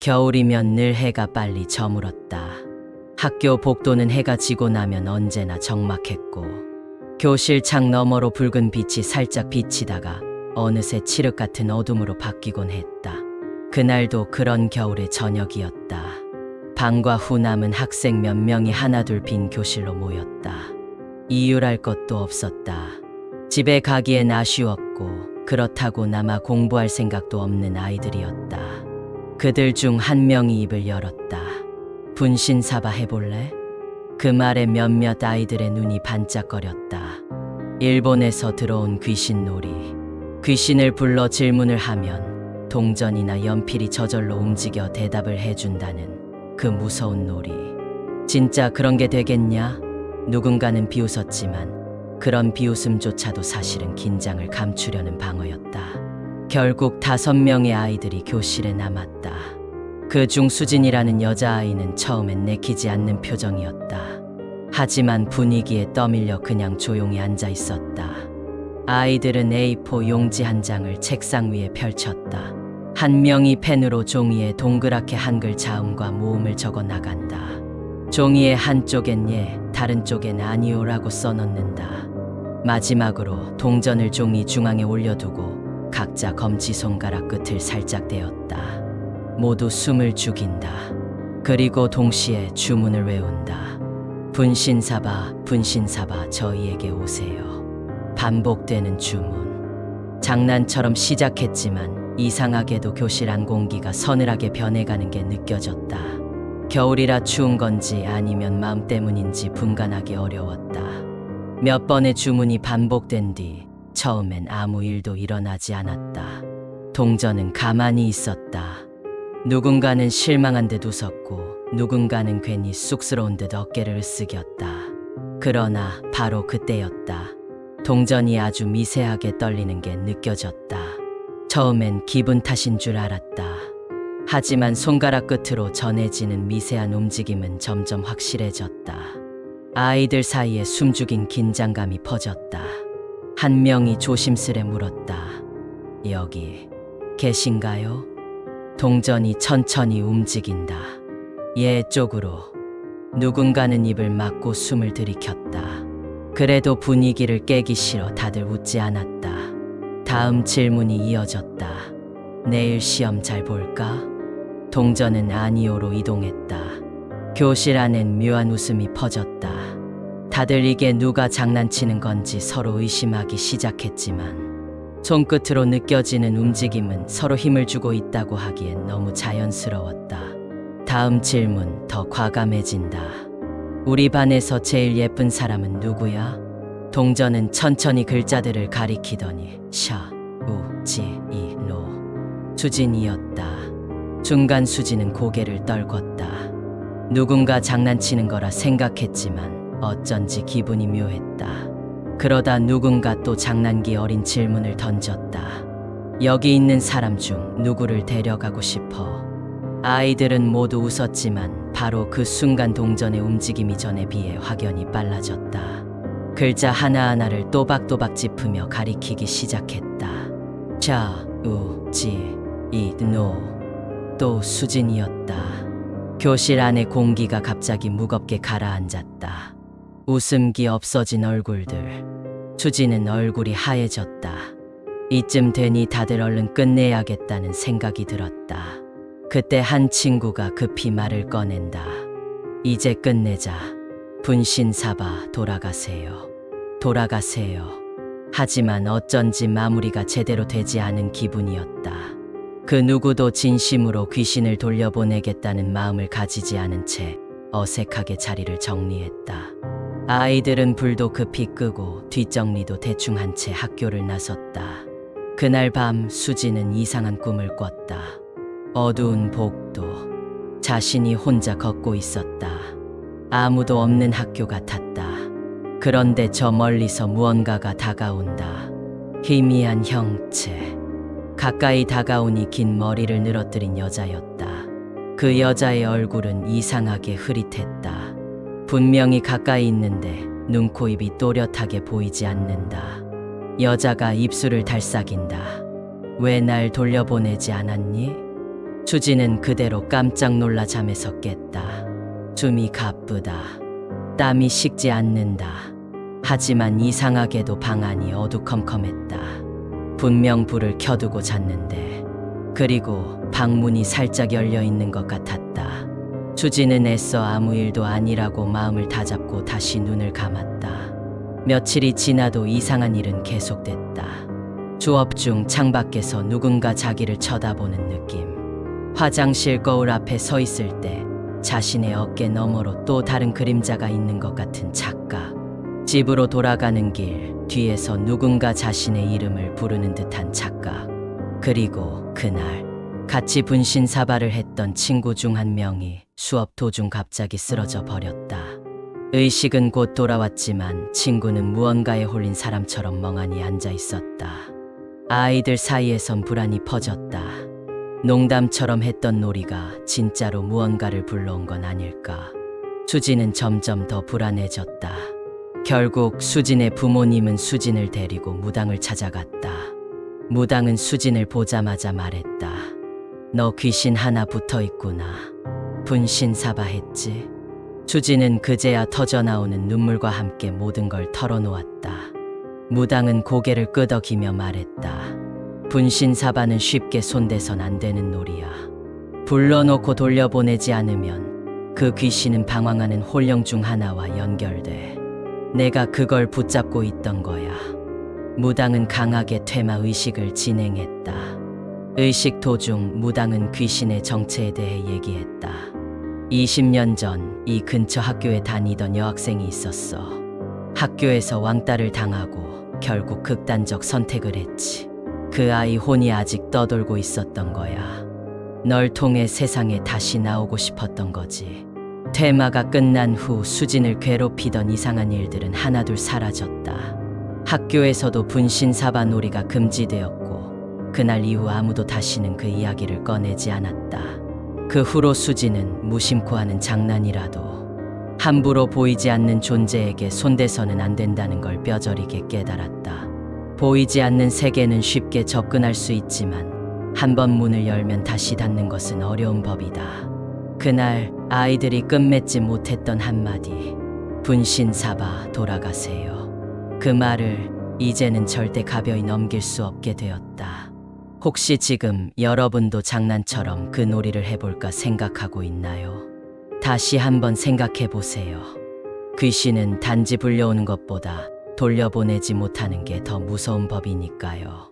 겨울이면 늘 해가 빨리 저물었다. 학교 복도는 해가 지고 나면 언제나 적막했고 교실 창 너머로 붉은 빛이 살짝 비치다가 어느새 칠흑 같은 어둠으로 바뀌곤 했다. 그날도 그런 겨울의 저녁이었다. 방과 후 남은 학생 몇 명이 하나둘 빈 교실로 모였다. 이유랄 것도 없었다. 집에 가기엔 아쉬웠고 그렇다고 남아 공부할 생각도 없는 아이들이었다. 그들 중 한 명이 입을 열었다. 분신사바 해볼래? 그 말에 몇몇 아이들의 눈이 반짝거렸다. 일본에서 들어온 귀신놀이. 귀신을 불러 질문을 하면 동전이나 연필이 저절로 움직여 대답을 해준다는 그 무서운 놀이. 진짜 그런 게 되겠냐? 누군가는 비웃었지만 그런 비웃음조차도 사실은 긴장을 감추려는 방어였다. 결국 5명의 아이들이 교실에 남았다. 그중 수진이라는 여자아이는 처음엔 내키지 않는 표정이었다. 하지만 분위기에 떠밀려 그냥 조용히 앉아 있었다. 아이들은 A4 용지 한 장을 책상 위에 펼쳤다. 한 명이 펜으로 종이에 동그랗게 한글 자음과 모음을 적어 나간다. 종이의 한쪽엔 예, 다른 쪽엔 아니오라고 써넣는다. 마지막으로 동전을 종이 중앙에 올려두고 각자 검지손가락 끝을 살짝 대었다. 모두 숨을 죽인다. 그리고 동시에 주문을 외운다. 분신사바, 분신사바 저희에게 오세요. 반복되는 주문. 장난처럼 시작했지만 이상하게도 교실 안 공기가 서늘하게 변해가는 게 느껴졌다. 겨울이라 추운 건지 아니면 마음 때문인지 분간하기 어려웠다. 몇 번의 주문이 반복된 뒤 처음엔 아무 일도 일어나지 않았다. 동전은 가만히 있었다. 누군가는 실망한 듯 웃었고 누군가는 괜히 쑥스러운 듯 어깨를 으쓱였다. 그러나 바로 그때였다. 동전이 아주 미세하게 떨리는 게 느껴졌다. 처음엔 기분 탓인 줄 알았다. 하지만 손가락 끝으로 전해지는 미세한 움직임은 점점 확실해졌다. 아이들 사이에 숨죽인 긴장감이 퍼졌다. 한 명이 조심스레 물었다. 여기 계신가요? 동전이 천천히 움직인다. 예 쪽으로. 누군가는 입을 막고 숨을 들이켰다. 그래도 분위기를 깨기 싫어 다들 웃지 않았다. 다음 질문이 이어졌다. 내일 시험 잘 볼까? 동전은 아니오로 이동했다. 교실 안엔 묘한 웃음이 퍼졌다. 다들 이게 누가 장난치는 건지 서로 의심하기 시작했지만 손끝으로 느껴지는 움직임은 서로 힘을 주고 있다고 하기엔 너무 자연스러웠다. 다음 질문 더 과감해진다. 우리 반에서 제일 예쁜 사람은 누구야? 동전은 천천히 글자들을 가리키더니 샤, 우, 지, 이, 로. 수진이었다. 순간 수진은 고개를 떨궜다. 누군가 장난치는 거라 생각했지만 어쩐지 기분이 묘했다. 그러다 누군가 또 장난기 어린 질문을 던졌다. 여기 있는 사람 중 누구를 데려가고 싶어? 아이들은 모두 웃었지만 바로 그 순간 동전의 움직임이 전에 비해 확연히 빨라졌다. 글자 하나하나를 또박또박 짚으며 가리키기 시작했다. 자, 우, 지, 이, 노. 또 수진이었다. 교실 안의 공기가 갑자기 무겁게 가라앉았다. 웃음기 없어진 얼굴들. 수진은 얼굴이 하얘졌다. 이쯤 되니 다들 얼른 끝내야겠다는 생각이 들었다. 그때 한 친구가 급히 말을 꺼낸다. 이제 끝내자. 분신사바 돌아가세요. 돌아가세요. 하지만 어쩐지 마무리가 제대로 되지 않은 기분이었다. 그 누구도 진심으로 귀신을 돌려보내겠다는 마음을 가지지 않은 채 어색하게 자리를 정리했다. 아이들은 불도 급히 끄고 뒷정리도 대충 한 채 학교를 나섰다. 그날 밤 수지는 이상한 꿈을 꿨다. 어두운 복도. 자신이 혼자 걷고 있었다. 아무도 없는 학교 같았다. 그런데 저 멀리서 무언가가 다가온다. 희미한 형체. 가까이 다가오니 긴 머리를 늘어뜨린 여자였다. 그 여자의 얼굴은 이상하게 흐릿했다. 분명히 가까이 있는데 눈, 코, 입이 또렷하게 보이지 않는다. 여자가 입술을 달싹인다. 왜 날 돌려보내지 않았니? 수지는 그대로 깜짝 놀라 잠에서 깼다. 숨이 가쁘다. 땀이 식지 않는다. 하지만 이상하게도 방 안이 어두컴컴했다. 분명 불을 켜두고 잤는데, 그리고 방문이 살짝 열려 있는 것 같았다. 수지는 애써 아무 일도 아니라고 마음을 다잡고 다시 눈을 감았다. 며칠이 지나도 이상한 일은 계속됐다. 수업 중 창밖에서 누군가 자기를 쳐다보는 느낌. 화장실 거울 앞에 서 있을 때 자신의 어깨 너머로 또 다른 그림자가 있는 것 같은 착각. 집으로 돌아가는 길 뒤에서 누군가 자신의 이름을 부르는 듯한 착각. 그리고 그날 같이 분신사발을 했던 친구 중 한 명이 수업 도중 갑자기 쓰러져 버렸다. 의식은 곧 돌아왔지만 친구는 무언가에 홀린 사람처럼 멍하니 앉아 있었다. 아이들 사이에선 불안이 퍼졌다. 농담처럼 했던 놀이가 진짜로 무언가를 불러온 건 아닐까. 수진은 점점 더 불안해졌다. 결국 수진의 부모님은 수진을 데리고 무당을 찾아갔다. 무당은 수진을 보자마자 말했다. 너 귀신 하나 붙어 있구나. 분신사바했지. 수진은 그제야 터져나오는 눈물과 함께 모든 걸 털어놓았다. 무당은 고개를 끄덕이며 말했다. 분신사바는 쉽게 손대선 안 되는 놀이야. 불러놓고 돌려보내지 않으면 그 귀신은 방황하는 홀령 중 하나와 연결돼. 내가 그걸 붙잡고 있던 거야. 무당은 강하게 퇴마 의식을 진행했다. 의식 도중 무당은 귀신의 정체에 대해 얘기했다. 20년 전 이 근처 학교에 다니던 여학생이 있었어. 학교에서 왕따를 당하고 결국 극단적 선택을 했지. 그 아이 혼이 아직 떠돌고 있었던 거야. 널 통해 세상에 다시 나오고 싶었던 거지. 퇴마가 끝난 후 수진을 괴롭히던 이상한 일들은 하나둘 사라졌다. 학교에서도 분신사바 놀이가 금지되었고 그날 이후 아무도 다시는 그 이야기를 꺼내지 않았다. 그 후로 수진은 무심코 하는 장난이라도 함부로 보이지 않는 존재에게 손대서는 안 된다는 걸 뼈저리게 깨달았다. 보이지 않는 세계는 쉽게 접근할 수 있지만 한 번 문을 열면 다시 닫는 것은 어려운 법이다. 그날 아이들이 끝맺지 못했던 한마디. 분신사바 돌아가세요. 그 말을 이제는 절대 가벼이 넘길 수 없게 되었다. 혹시 지금 여러분도 장난처럼 그 놀이를 해볼까 생각하고 있나요? 다시 한번 생각해 보세요. 귀신은 단지 불려오는 것보다 돌려보내지 못하는 게 더 무서운 법이니까요.